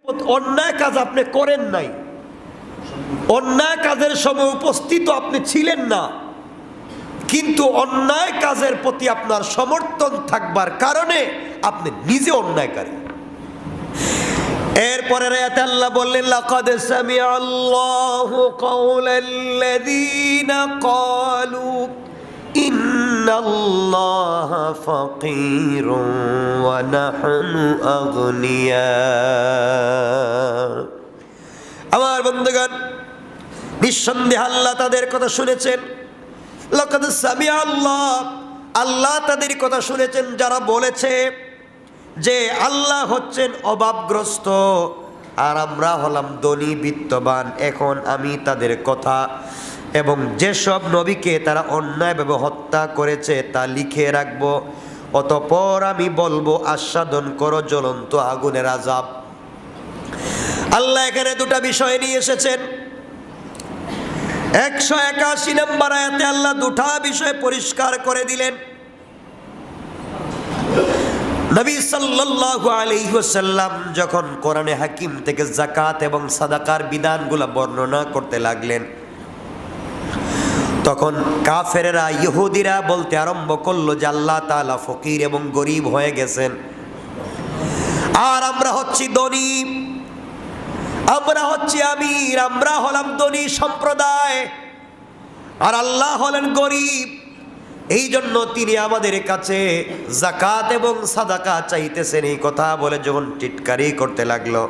অন্যায় কাজ আপনি করেন নাই, অন্যায় কাজের সময় উপস্থিত আপনি ছিলেন না, কিন্তু অন্যায় কাজের প্রতি আপনার সমর্থন থাকবার কারণে আপনি নিজে অন্যায়কারী। এরপরে আয়াতে আল্লাহ বললেন, লাকাদ সামিআল্লাহু কাওলাল্লাযীনা ক্বালু ইন্নাল্লাহা ফাকীরুন ওয়া নাহনু আগনিয়া। আমার বন্ধুগণ, নিঃসন্দেহে আল্লাহ তাদের কথা শুনেছেন। লাকাদ সামিআল্লাহ, আল্লাহ তাদের কথা শুনেছেন যারা বলেছে যে আল্লাহ হচ্ছেন অভাবগ্রস্ত আর আমরা হলাম ধনী বিত্তবান। এখন আমি তাদের কথা এবং যেসব নবীকে তারা অন্যায়ভাবে হত্যা করেছে তা লিখে রাখবো, অতঃপর আমি বলবো আস্বাদন করো জ্বলন্ত আগুনের আযাব। আল্লাহ এখানে দুটা বিষয় নিয়ে এসেছেন। 181 নম্বর আয়াতে আল্লাহ দুটা বিষয় পরিষ্কার করে দিলেন। নবী সাল্লাল্লাহু আলাইহি ওয়াসাল্লাম যখন কোরআনে হাকিম থেকে যাকাত এবং সাদাকার বিধানগুলো বর্ণনা করতে লাগলেন, তখন কাফেরেরা ইহুদিরা বলতে আরম্ভ করলো যে আল্লাহ তাআলা ফকির এবং গরিব হয়ে গেছেন, আর আমরা হচ্ছি ধনী, আমরা হচ্ছি আমির, আমরা হলাম ধনী সম্প্রদায় আর আল্লাহ হলেন গরিব। এই জন্য তিনি আমাদের কাছে যাকাত এবং সাদাকা চাইতেছেন। এই কথা বলে যখন টিটকারি করতে লাগলো,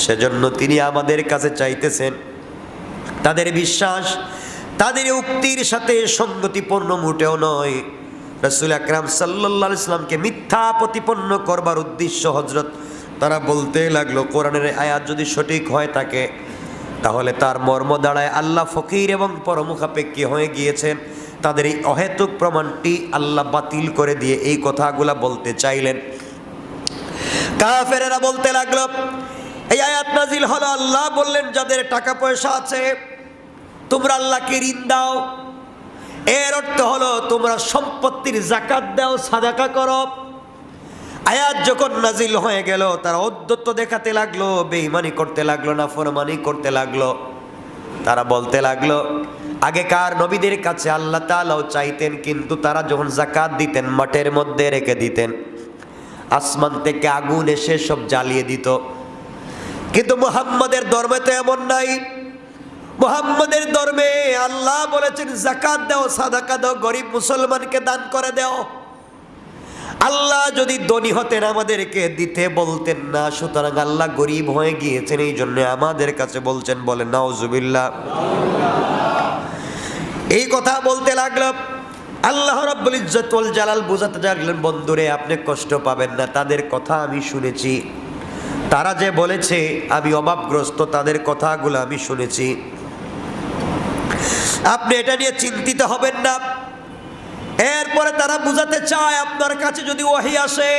সেজন্য তিনি আমাদের কাছে চাইতেছেন। তাদের বিশ্বাস তাদের উক্তির সাথে সঙ্গতিপূর্ণ মোটেও নয়। রাসূল আকরাম সাল্লাল্লাহু আলাইহি ওয়াসাল্লামকে মিথ্যা প্রতিপন্ন করবার উদ্দেশ্য হযরত তারা বলতে লাগলো, কোরআনের আয়াত যদি সঠিক হয় থাকে তাহলে তার মর্ম দাঁড়ায় আল্লাহ ফকির এবং পরমুখাপেক্ষী হয়ে গিয়েছেন। তাদের এই অহেতুক প্রমাণটি আল্লাহ বাতিল করে দিয়ে এই কথাগুলা বলতে চাইলেন। কাফেরেরা বলতে লাগলো, এই আয়াত নাজিল হলো, আল্লাহ বললেন যাদের টাকা পয়সা আছে তোমরা আল্লাহকে ঋণ দাও, এর অর্থ হলো তোমরা সম্পত্তির যাকাত দাও, সাদাকা করো। আয়াত যখন নাজিল হয়ে গেল তারা ঔদ্ধত্য দেখাতে লাগলো, বেঈমানি করতে লাগলো, নাফরমানি করতে লাগলো। তারা বলতে লাগলো, আগেকার নবীদের কাছে আল্লাহ তাআলাও চাইতেন, কিন্তু তারা যখন যাকাত দিতেন মাঠের মধ্যে রেখে দিতেন, আসমান থেকে আগুন এসে সব জ্বালিয়ে দিত। কিন্তু মুহাম্মাদের ধর্মে তো এমন নাই। মুহাম্মাদের ধর্মে আল্লাহ বলেছেন যাকাত দাও, সাদাকা দাও, গরিব মুসলমানকে দান করে দাও। আল্লাহ যদি ধনী হতেন আমাদেরকে দিতে বলতেন না, সুতরাং আল্লাহ গরিব হয়ে গিয়েছেন, এই জন্য আমাদের কাছে বলছেন। বলেন নাউজুবিল্লাহ। এই কথা বলতে লাগলো। আল্লাহ রাব্বুল ইজ্জত ওয়াল জালাল বুঝাতে লাগলেন, বন্ধুরে আপনি কষ্ট পাবেন না, তাদের কথা আমি শুনেছি। তারা যে বলেছে আমি অভাবগ্রস্ত, তাদের কথাগুলো আমি শুনেছি। আপনি এটা নিয়ে চিন্তিত হবেন না। এরপরে তারা বুঝাতে চায় আপনার কাছে যদি ওহী আসে,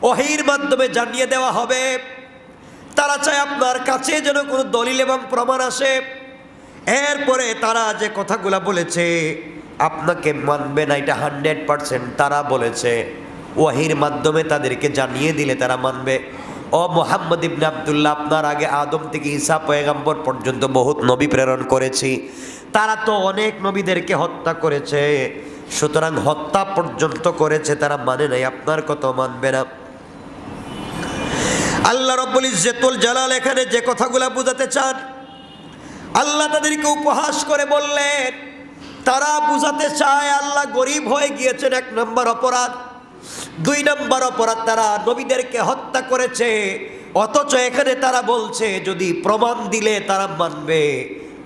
ওহীর মাধ্যমে জানিয়ে দেওয়া হবে। তারা চায় আপনার কাছে যেন কোনো দলিল এবং প্রমাণ আসে। এরপরে তারা যে কথাগুলো বলেছে আপনাকে মানবে না, এটা 100% তারা বলেছে। ওহীর মাধ্যমে তাদেরকে জানিয়ে দিলে তারা মানবে। ও মুহাম্মদ ইবনে আব্দুল্লাহ, আপনার আগে আদম থেকে ঈসা পয়গম্বর পর্যন্ত বহুত নবী প্রেরণ করেছি, তারা তো অনেক নবীদেরকে হত্যা করেছে, সুতরাং হত্যা পর্যন্ত করেছে, তারা মানে নাই, আপনার কথা মানবে না। আল্লাহ রাব্বুল ইজ্জতুল জালাল এখানে যে কথাগুলো বুঝাতে চান, আল্লাহ তাদেরকে উপহাস করে বললেন, তারা বুঝাতে চায় আল্লাহ গরিব হয়ে গিয়েছেন, 1 নম্বর অপরাধ। 2 নম্বর অপরাধ, তারা নবীদেরকে হত্যা করেছে, অথচ এখানে তারা বলছে যদি প্রমাণ দিলে তারা মানবে।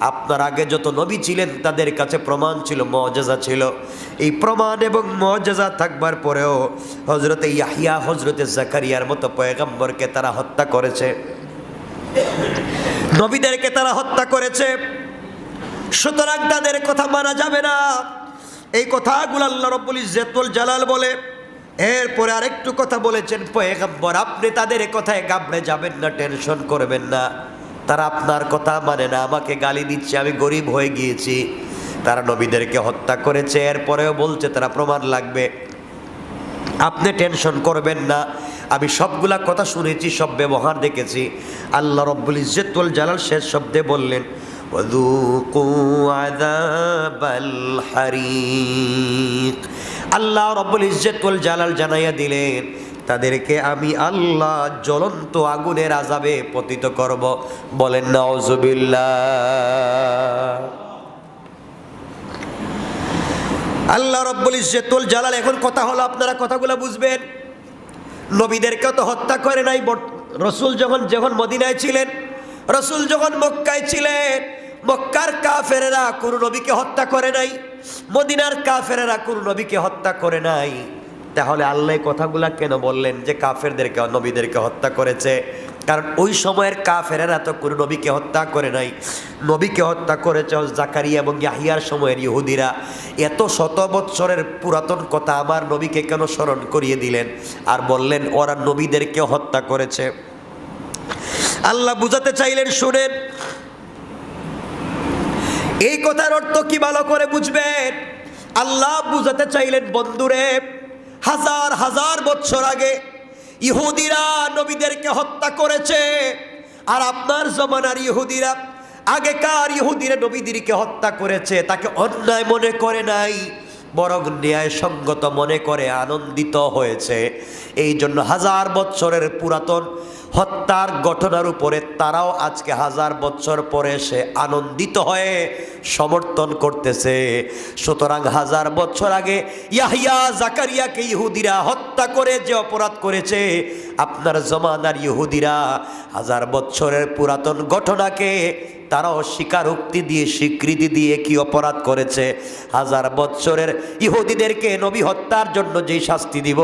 আপনার আগে যত নবী ছিলেন তাদের কাছে প্রমাণ ছিল, মুআজিজা ছিল। এই প্রমাণ এবং মুআজিজা থাকবার পরেও হযরতে ইয়াহইয়া, হযরতে জাকারিয়ার মতো পয়গম্বরকে তারা হত্যা করেছে, নবীদেরকে তারা হত্যা করেছে। সুতরাং তাদের কথা মানা যাবে না। এই কথাগুলো আল্লাহ রাব্বুল ইজ্জতুল জালাল বলে। এরপরে আরেকটু কথা বলেছেন, পয়গম্বর আপনি তাদের কথায় ঘাবড়ে যাবেন না, টেনশন করবেন না। তারা আপনার কথা মানে না, আমাকে গালি দিচ্ছে, আমি গরিব হয়ে গিয়েছি। তারা নবীদেরকে হত্যা করেছে, এরপরেও বলছে তারা প্রমাণ লাগবে। আপনি টেনশন করবেন না, আমি সবগুলা কথা শুনেছি, সব ব্যবহার দেখেছি। আল্লাহ রব্বুল ইজ্জত ওয়াল জালাল শেষ শব্দে বললেন ওয়াযুকু আযাবাল হারিক। আল্লাহ রব্বুল ইজ্জত ওয়াল জালাল জানাইয়া দিলেন তাদেরকে আমি আল্লাহ জ্বলন্ত আগুনের আযাবে পতিত করব। বলেন নাউযুবিল্লাহ। আল্লাহ রব্বুল ইজ্জত ওয়াল জালাল, এখন কথা হলো আপনারা কথাগুলো বুঝবেন। নবীদেরকে তো হত্যা করে নাই। রসুল যখন মদিনায় ছিলেন, রসুল যখন মক্কায় ছিলেন, মক্কার কাফেরেরা কোন নবীকে হত্যা করে নাই, মদিনার কাফেরেরা কোন নবীকে হত্যা করে নাই। তাহলে আল্লাহ কথাগুলা কেন বললেন যে কাফেরদেরকে নবীদেরকে হত্যা করেছে? কারণ ওই সময়ের কাফেরেরা তো কোনো নবীকে হত্যা করে নাই। নবীকে হত্যা করেছে জাকারিয়া এবং ইয়াহিয়ার সময়ের ইহুদিরা। এত শত বৎসরের পুরাতন কথা আমার নবীকে কেন স্মরণ করিয়ে দিলেন আর বললেন ওরা নবীদেরকে হত্যা করেছে? আল্লাহ বুঝাতে চাইলেন, শুনেন এই কথার অর্থ কি ভালো করে বুঝবেন। আল্লাহ বুঝাতে চাইলেন, বন্ধুরে, হাজার হাজার বছর আগে ইহুদিরা নবীদেরকে হত্যা করেছে, আর আপনার জমানার ইহুদিরা, আগেকার ইহুদিরা নবীদেরকে হত্যা করেছে। তাকে অন্যায় মনে করে নাই, বরং ন্যায়সঙ্গত মনে করে আনন্দিত হয়েছে। এই জন্য হাজার বছরের পুরাতন হত্যার ঘটনার উপরে তারাও আজকে হাজার বছর পরে এসে আনন্দিত হয়ে সমর্থন করতেছে। সুতরাং হাজার বছর আগে ইয়াহিয়া জাকারিয়াকে ইহুদিরা হত্যা করে যে অপরাধ করেছে, আপনার জমানার ইহুদিরা হাজার বছরের পুরাতন ঘটনাকে তারাও স্বীকারোক্তি দিয়ে, স্বীকৃতি দিয়ে কি অপরাধ করেছে? হাজার বছরের ইহুদিদেরকে নবী হত্যার জন্য যেই শাস্তি দিব,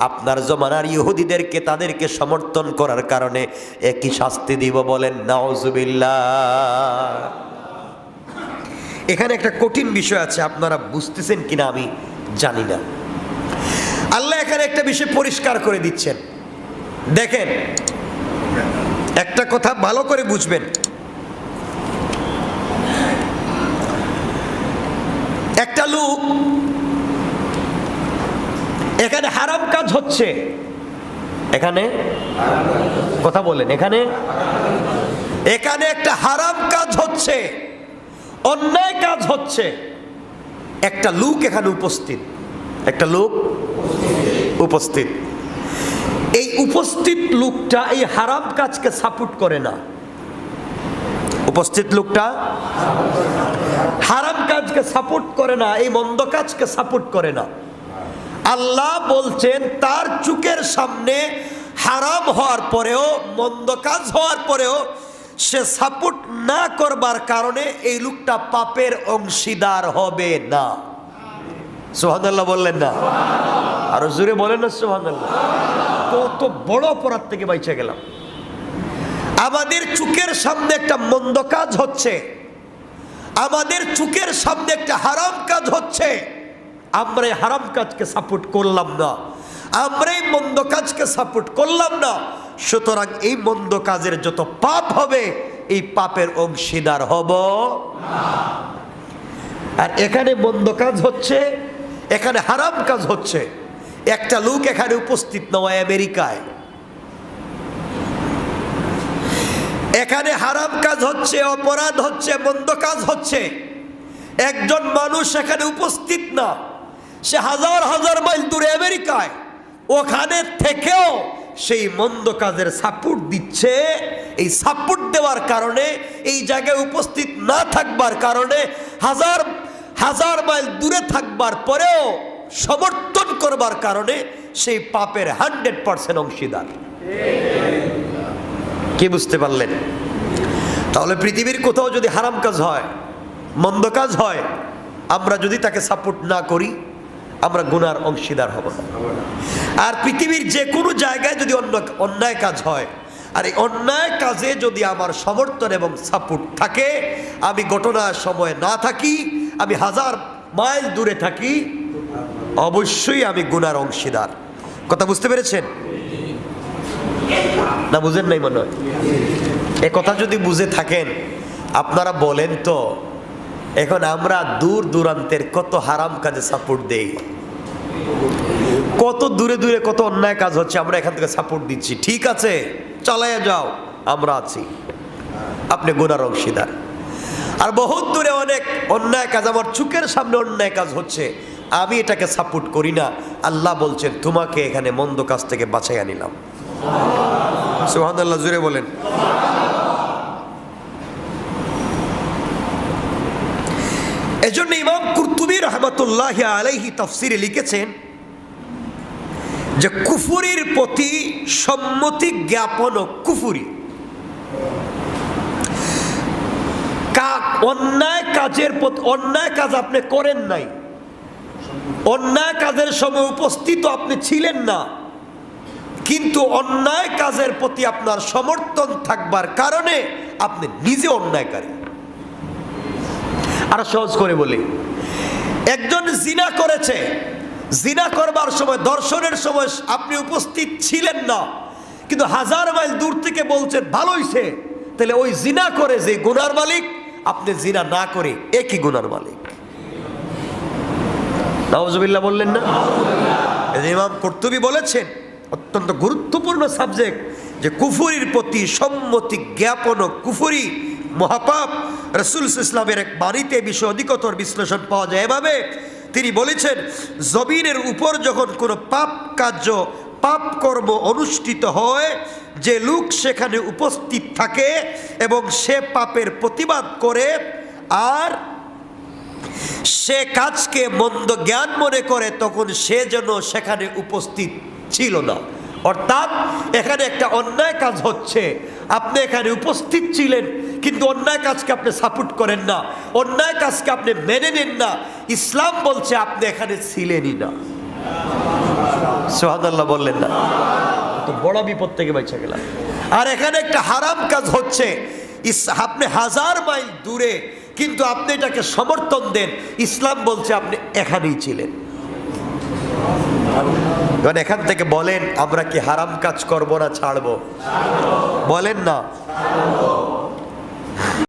আপনার জমানার ইহুদিদেরকে তাদেরকে সমর্থন করার কারণে একই শাস্তি দিব। বলেন নাউযুবিল্লাহ। এখানে একটা কঠিন বিষয় আছে, আপনারা বুঝতেছেন কিনা আমি জানি না। আল্লাহ এখানে একটা বিষয় পরিষ্কার করে দিচ্ছেন। দেখেন, একটা কথা ভালো করে বুঝবেন। একটা লোক, এখানে হারাম কাজ হচ্ছে, এখানে কথা বলেন, এখানে একটা হারাম কাজ হচ্ছে, অন্যায় কাজ হচ্ছে। একটা লোক এখানে উপস্থিত, একটা লোক উপস্থিত। এই উপস্থিত লোকটা এই হারাম কাজকে সাপোর্ট করে না। উপস্থিত লোকটা হারাম কাজকে সাপোর্ট করে না, এই মন্দ কাজকে সাপোর্ট করে না। আল্লাহ বলছেন তার চোখের সামনে হারাম হওয়ার পরেও, মন্দ কাজ হওয়ার পরেও সে সাপোর্ট না করবার কারণে এই লোকটা পাপের অংশীদার হবে না। সুবহানাল্লাহ বললেন না? আরো জোরে বলেন না সুবহানাল্লাহ। কত বড় অপরাধ থেকে বাইচে গেলাম। আমাদের চোখের সামনে একটা মন্দ কাজ হচ্ছে, আমাদের চোখের সামনে একটা হারাম কাজ হচ্ছে, আমরা এই হারাম কাজকে সাপোর্ট করলাম না, আমরা এই মন্দ কাজকে সাপোর্ট করলাম না। সুতরাং এই মন্দ কাজের যত পাপ হবে, এই পাপের অংশীদার হব না। আর এখানে মন্দ কাজ হচ্ছে, এখানে হারাম কাজ হচ্ছে। একটা লোক এখানে উপস্থিত নয়, আমেরিকায়। এখানে হারাম কাজ হচ্ছে, অপরাধ হচ্ছে, মন্দ কাজ হচ্ছে। একজন মানুষ এখানে উপস্থিত না, সে হাজার হাজার মাইল দূরে আমেরিকায়, ওখানে থেকেও সেই মন্দ কাজের সাপোর্ট দিচ্ছে। এই সাপোর্ট দেওয়ার কারণে, এই জায়গায় উপস্থিত না থাকবার কারণে, হাজার হাজার মাইল দূরে থাকবার পরেও সমর্থন করবার কারণে সেই পাপের 100% অংশীদার। কি বুঝতে পারলেন? তাহলে পৃথিবীর কোথাও যদি হারাম কাজ হয়, মন্দ কাজ হয়, আমরা যদি তাকে সাপোর্ট না করি, আমরা গুনার অংশীদার হব না। আর পৃথিবীর যে কোনো জায়গায় যদি অন্যায় কাজ হয়, আর এই অন্যায় কাজে যদি আমার সমর্থন এবং সাপোর্ট থাকে, আমি ঘটনার সময় না থাকি, আমি হাজার মাইল দূরে থাকি, অবশ্যই আমি গুনার অংশীদার। কথা বুঝতে পেরেছেন না? বুঝেন নাই মনে হয়? এ কথা যদি বুঝে থাকেন আপনারা বলেন তো, এখন আমরা দূর দূরান্তের কত হারাম কাজে সাপোর্ট দেই, কত দূরে দূরে কত অন্যায় কাজ হচ্ছে, আমরা এখান থেকে সাপোর্ট দিচ্ছি, ঠিক আছে চালাইয়া যাও, আমরা আছি, আপনি গুনার অংশীদার। আর বহুত দূরে অনেক অন্যায় কাজ, আমার চোখের সামনে অন্যায় কাজ হচ্ছে, আমি এটাকে সাপোর্ট করি না, আল্লাহ বলছেন তোমাকে এখানে মন্দ কাজ থেকে বাঁচাইয়া নিলাম। সুবহানাল্লাহ, জুড়ে বলেন। এজন্য ইমাম কুরতুবী রাহমাতুল্লাহি আলাইহি তাফসীরে লিখেছেন যে কুফরির প্রতি সম্মতি জ্ঞাপন ও কুফরি, অন্যায় কাজের প্রতি, অন্যায় কাজ আপনি করেন নাই, অন্যায় কাজের সময় উপস্থিত আপনি ছিলেন না, কিন্তু অন্যায় কাজের প্রতি আপনার সমর্থন থাকবার কারণে আপনি নিজে অন্যায়কারী। আর সহজ করে বলি, একজন জিনা করেছে, জিনা করবার সময়, দর্শনের সময় আপনি উপস্থিত ছিলেন না, কিন্তু 1000 মাইল দূর থেকে বলছেন ভালো হইছে, তাহলে ওই জিনা করে যে গুনার মালিক, আপনি জিনা না করে একই গুনার মালিক। নাউজুবিল্লাহ বললেন না? ইমাম কুরতুবী বলেছেন অত্যন্ত গুরুত্বপূর্ণ সাবজেক্ট, যে কুফরির প্রতি সম্মতি জ্ঞাপন ও কুফরি মহাপাপ। রাসূল ইসলামের এক বাণীতে বিষয় অধিকতর বিশ্লেষণ পাওয়া যায় এভাবে, তিনি বলেছেন জমিনের উপর যখন কোনো পাপ কার্য, পাপ কর্ম অনুষ্ঠিত হয়, যে লোক সেখানে উপস্থিত থাকে এবং সে পাপের প্রতিবাদ করে আর সে কাজকে মন্দ জ্ঞান মনে করে, তখন সে যেন সেখানে উপস্থিত ছিল না। অর্থাৎ এখানে একটা অন্যায় কাজ হচ্ছে, আপনি এখানে উপস্থিত ছিলেন, কিন্তু অন্যায় কাজকে আপনি সাপোর্ট করেন না, অন্যায় কাজকে আপনি মেনে নেন না। ইসলাম বলছে আপনি এখানে ছিলেনই না। সুবহানাল্লাহ বললেন না? তো বড় বিপদ থেকে বাঁচা গেলাম। আর এখানে একটা হারাম কাজ হচ্ছে, আপনি 1000 মাইল দূরে, কিন্তু আপনি এটাকে সমর্থন দেন, ইসলাম বলছে আপনি এখানেই ছিলেন। এখান থেকে বলেন আমরা কি হারাম কাজ করবো না ছাড়বো? বলেন না।